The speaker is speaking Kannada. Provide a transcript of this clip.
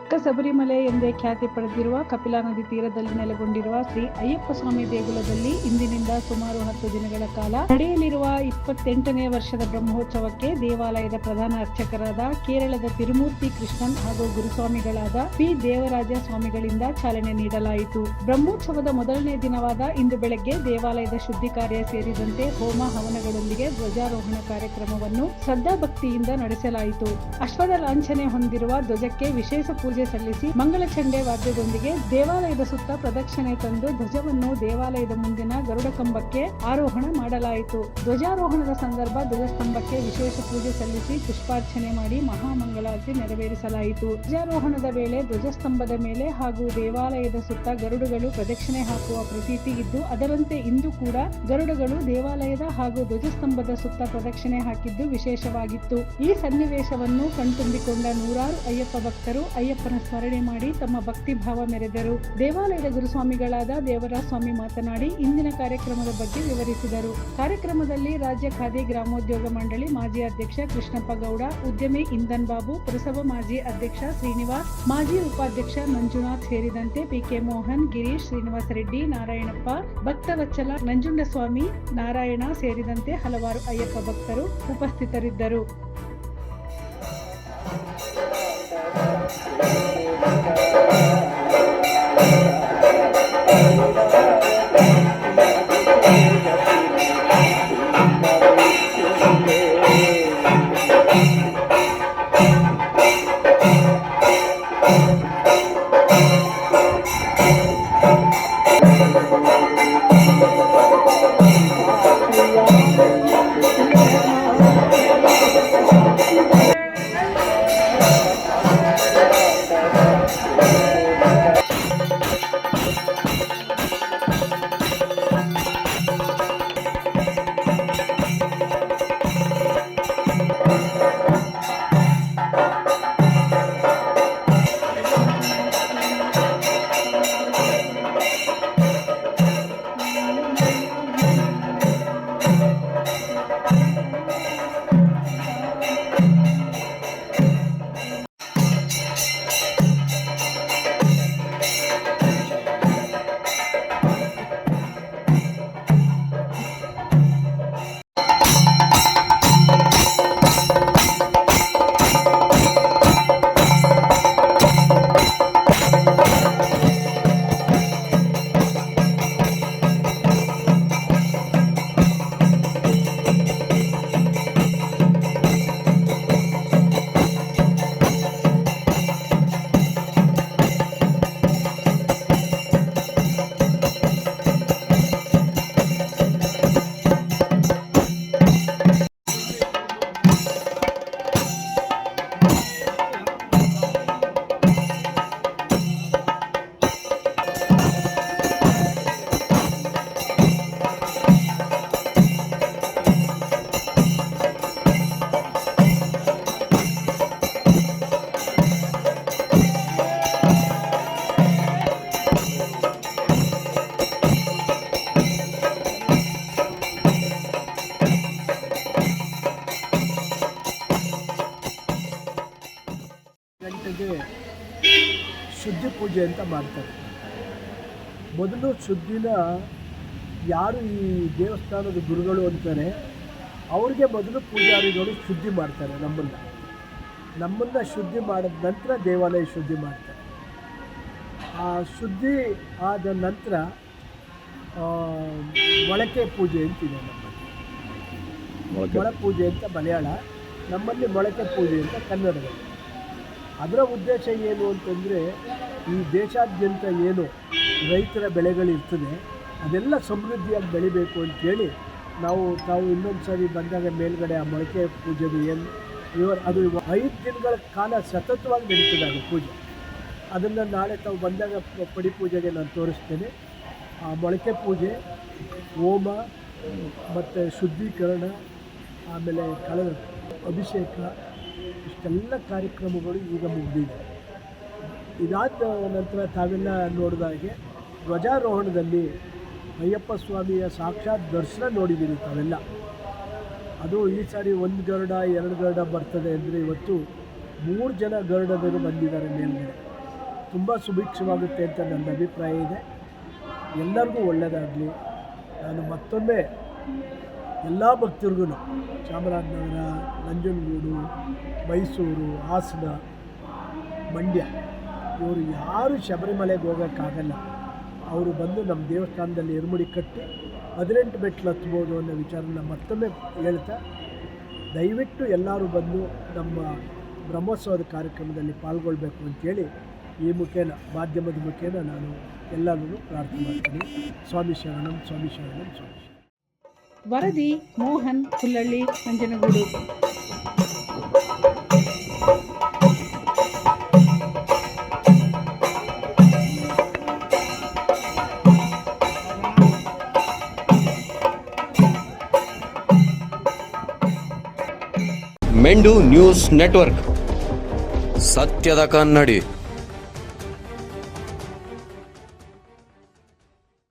ಚಿಕ್ಕ ಶಬರಿಮಲೆ ಎಂದೇ ಖ್ಯಾತಿ ಪಡೆದಿರುವ ಕಪಿಲಾ ನದಿ ತೀರದಲ್ಲಿ ನೆಲೆಗೊಂಡಿರುವ ಶ್ರೀ ಅಯ್ಯಪ್ಪ ಸ್ವಾಮಿ ದೇಗುಲದಲ್ಲಿ ಇಂದಿನಿಂದ ಸುಮಾರು 10 ದಿನಗಳ ಕಾಲ ನಡೆಯಲಿರುವ 28ನೇ ವರ್ಷದ ಬ್ರಹ್ಮೋತ್ಸವಕ್ಕೆ ದೇವಾಲಯದ ಪ್ರಧಾನ ಅರ್ಚಕರಾದ ಕೇರಳದ ತಿರುಮೂರ್ತಿ ಕೃಷ್ಣನ್ ಹಾಗೂ ಗುರುಸ್ವಾಮಿಗಳಾದ ಪಿ ದೇವರಾಜ ಸ್ವಾಮಿಗಳಿಂದ ಚಾಲನೆ ನೀಡಲಾಯಿತು. ಬ್ರಹ್ಮೋತ್ಸವದ ಮೊದಲನೇ ದಿನವಾದ ಇಂದು ಬೆಳಗ್ಗೆ ದೇವಾಲಯದ ಶುದ್ಧಿ ಕಾರ್ಯ ಸೇರಿದಂತೆ ಹೋಮ ಹವನಗಳೊಂದಿಗೆ ಧ್ವಜಾರೋಹಣ ಕಾರ್ಯಕ್ರಮವನ್ನು ಶ್ರದ್ಧಾಭಕ್ತಿಯಿಂದ ನಡೆಸಲಾಯಿತು. ಅಶ್ವದ ಲಾಂಛನೆ ಹೊಂದಿರುವ ಧ್ವಜಕ್ಕೆ ವಿಶೇಷ ಪೂಜೆ ಸಲ್ಲಿಸಿ ಮಂಗಳ ಚಂಡೆ ವಾದ್ಯದೊಂದಿಗೆ ದೇವಾಲಯದ ಸುತ್ತ ಪ್ರದಕ್ಷಿಣೆ ತಂದು ಧ್ವಜವನ್ನು ದೇವಾಲಯದ ಮುಂದಿನ ಗರುಡ ಕಂಬಕ್ಕೆ ಆರೋಹಣ ಮಾಡಲಾಯಿತು. ಧ್ವಜಾರೋಹಣದ ಸಂದರ್ಭ ಧ್ವಜಸ್ತಂಭಕ್ಕೆ ವಿಶೇಷ ಪೂಜೆ ಸಲ್ಲಿಸಿ ಪುಷ್ಪಾರ್ಚನೆ ಮಾಡಿ ಮಹಾಮಂಗಳಾರತಿ ನೆರವೇರಿಸಲಾಯಿತು. ಧ್ವಜಾರೋಹಣದ ವೇಳೆ ಧ್ವಜಸ್ತಂಭದ ಮೇಲೆ ಹಾಗೂ ದೇವಾಲಯದ ಸುತ್ತ ಗರುಡುಗಳು ಪ್ರದಕ್ಷಿಣೆ ಹಾಕುವ ಪ್ರತೀತಿ ಇದ್ದು, ಅದರಂತೆ ಇಂದು ಕೂಡ ಗರುಡುಗಳು ದೇವಾಲಯದ ಹಾಗೂ ಧ್ವಜಸ್ತಂಭದ ಸುತ್ತ ಪ್ರದಕ್ಷಿಣೆ ಹಾಕಿದ್ದು ವಿಶೇಷವಾಗಿತ್ತು. ಈ ಸನ್ನಿವೇಶವನ್ನು ಕಣ್ತುಂಬಿಕೊಂಡ ನೂರಾರು ಅಯ್ಯಪ್ಪ ಭಕ್ತರು ಅಯ್ಯಪ್ಪನ ಸ್ಮರಣೆ ಮಾಡಿ ತಮ್ಮ ಭಕ್ತಿ ಭಾವ ಮೆರೆದರು. ದೇವಾಲಯದ ಗುರುಸ್ವಾಮಿಗಳಾದ ದೇವರಾಜ ಸ್ವಾಮಿ ಮಾತನಾಡಿ ಇಂದಿನ ಕಾರ್ಯಕ್ರಮದ ಬಗ್ಗೆ ವಿವರಿಸಿದರು. ಕಾರ್ಯಕ್ರಮದಲ್ಲಿ ರಾಜ್ಯ ಖಾದಿ ಗ್ರಾಮೋದ್ಯೋಗ ಮಂಡಳಿ ಮಾಜಿ ಅಧ್ಯಕ್ಷ ಕೃಷ್ಣಪ್ಪ ಗೌಡ, ಉದ್ಯಮಿ ಇಂದನ್ ಬಾಬು, ಪುರಸಭಾ ಮಾಜಿ ಅಧ್ಯಕ್ಷ ಶ್ರೀನಿವಾಸ್, ಮಾಜಿ ಉಪಾಧ್ಯಕ್ಷ ಮಂಜುನಾಥ್ ಸೇರಿದಂತೆ ಪಿಕೆ ಮೋಹನ್, ಗಿರೀಶ್, ಶ್ರೀನಿವಾಸ ರೆಡ್ಡಿ, ನಾರಾಯಣಪ್ಪ, ಭಕ್ತವತ್ಸಲ, ನಂಜುಂಡಸ್ವಾಮಿ, ನಾರಾಯಣ ಸೇರಿದಂತೆ ಹಲವಾರು ಅಯ್ಯಪ್ಪ ಭಕ್ತರು ಉಪಸ್ಥಿತರಿದ್ದರು. ಶುದ್ಧಿ ಪೂಜೆ ಅಂತ ಮಾಡ್ತಾರೆ. ಮೊದಲು ಶುದ್ಧಿನ ಯಾರು ಈ ದೇವಸ್ಥಾನದ ಗುರುಗಳು ಅಂತಾರೆ ಅವ್ರಿಗೆ ಮೊದಲು ಪೂಜಾರಿಗಳು ಶುದ್ಧಿ ಮಾಡ್ತಾರೆ. ನಮ್ಮನ್ನು ಶುದ್ಧಿ ಮಾಡಿದ ನಂತರ ದೇವಾಲಯ ಶುದ್ಧಿ ಮಾಡ್ತಾರೆ. ಆ ಶುದ್ಧಿ ಆದ ನಂತರ ಮೊಳಕೆ ಪೂಜೆ ಅಂತಿದೆ ನಮ್ಮಲ್ಲಿ. ಮೊಳ ಪೂಜೆ ಅಂತ ಮಲಯಾಳ, ನಮ್ಮಲ್ಲಿ ಮೊಳಕೆ ಪೂಜೆ ಅಂತ ಕನ್ನಡದಲ್ಲಿ. ಅದರ ಉದ್ದೇಶ ಏನು ಅಂತಂದರೆ, ಈ ದೇಶಾದ್ಯಂತ ಏನು ರೈತರ ಬೆಳೆಗಳಿರ್ತದೆ ಅದೆಲ್ಲ ಸಮೃದ್ಧಿಯಾಗಿ ಬೆಳಿಬೇಕು ಅಂಥೇಳಿ ತಾವು ಇನ್ನೊಂದು ಸಾರಿ ಬಂದಾಗ ಮೇಲ್ಗಡೆ ಆ ಮೊಳಕೆ ಪೂಜೆದು ಅದು 5 ದಿನಗಳ ಕಾಲ ಸತತವಾಗಿ ನಡೀತದೆ ಅದು ಪೂಜೆ. ಅದನ್ನು ನಾಳೆ ತಾವು ಬಂದಾಗ ಪಡಿ ಪೂಜೆಗೆ ನಾನು ತೋರಿಸ್ತೇನೆ. ಆ ಮೊಳಕೆ ಪೂಜೆ, ಹೋಮ ಮತ್ತು ಶುದ್ಧೀಕರಣ, ಆಮೇಲೆ ಅಭಿಷೇಕ, ಇಷ್ಟೆಲ್ಲ ಕಾರ್ಯಕ್ರಮಗಳು ಈಗ ಮುಗಿದಿದೆ. ಇದಾದ ನಂತರ ತಾವೆಲ್ಲ ನೋಡಿದಾಗೆ ಧ್ವಜಾರೋಹಣದಲ್ಲಿ ಅಯ್ಯಪ್ಪ ಸ್ವಾಮಿಯ ಸಾಕ್ಷಾತ್ ದರ್ಶನ ನೋಡಿದ್ದೀರಿ ತಾವೆಲ್ಲ. ಅದು ಈ ಸಾರಿ 1 ಗರುಡ 2 ಗರುಡ ಬರ್ತದೆ ಅಂದರೆ ಇವತ್ತು 3 ಜನ ಗರುಡದರು ಬಂದಿದ್ದಾರೆ ಮೇಲ್ಗಡೆ. ತುಂಬ ಸುಭಿಕ್ಷವಾಗುತ್ತೆ ಅಂತ ನನ್ನ ಅಭಿಪ್ರಾಯ ಇದೆ. ಎಲ್ಲರಿಗೂ ಒಳ್ಳೆಯದಾಗಲಿ. ನಾನು ಮತ್ತೊಮ್ಮೆ ಎಲ್ಲ ಭಕ್ತರಿಗೂ ಚಾಮರಾಜನಗರ, ನಂಜನಗೂಡು, ಮೈಸೂರು, ಹಾಸನ, ಮಂಡ್ಯ ಇವರು ಯಾರು ಶಬರಿಮಲೆಗೆ ಹೋಗೋಕ್ಕಾಗಲ್ಲ, ಅವರು ಬಂದು ನಮ್ಮ ದೇವಸ್ಥಾನದಲ್ಲಿ ಇರುಮುಡಿ ಕಟ್ಟಿ 18 ಮೆಟ್ಲು ಹತ್ಬೋದು ಅನ್ನೋ ವಿಚಾರನ ಮತ್ತೊಮ್ಮೆ ಹೇಳ್ತಾ, ದಯವಿಟ್ಟು ಎಲ್ಲರೂ ಬಂದು ನಮ್ಮ ಬ್ರಹ್ಮೋತ್ಸವದ ಕಾರ್ಯಕ್ರಮದಲ್ಲಿ ಪಾಲ್ಗೊಳ್ಬೇಕು ಅಂತೇಳಿ ಈ ಮುಖೇನ, ಮಾಧ್ಯಮದ ಮುಖೇನ ನಾನು ಎಲ್ಲರೂ ಪ್ರಾರ್ಥನೆ ಮಾಡ್ತೀನಿ. ಸ್ವಾಮಿ ಶರಣಂ, ಸ್ವಾಮಿ ಶರಣಂ, ಸ್ವಾಮಿ ಶರಣಂ. ವರದಿ ಮೋಹನ್ ಹುಲ್ಲಳ್ಳಿ, ನಂಜನಗೂಡು. ಮೆಂಡು ನ್ಯೂಸ್ ನೆಟ್ವರ್ಕ್, ಸತ್ಯದ ಕನ್ನಡಿ.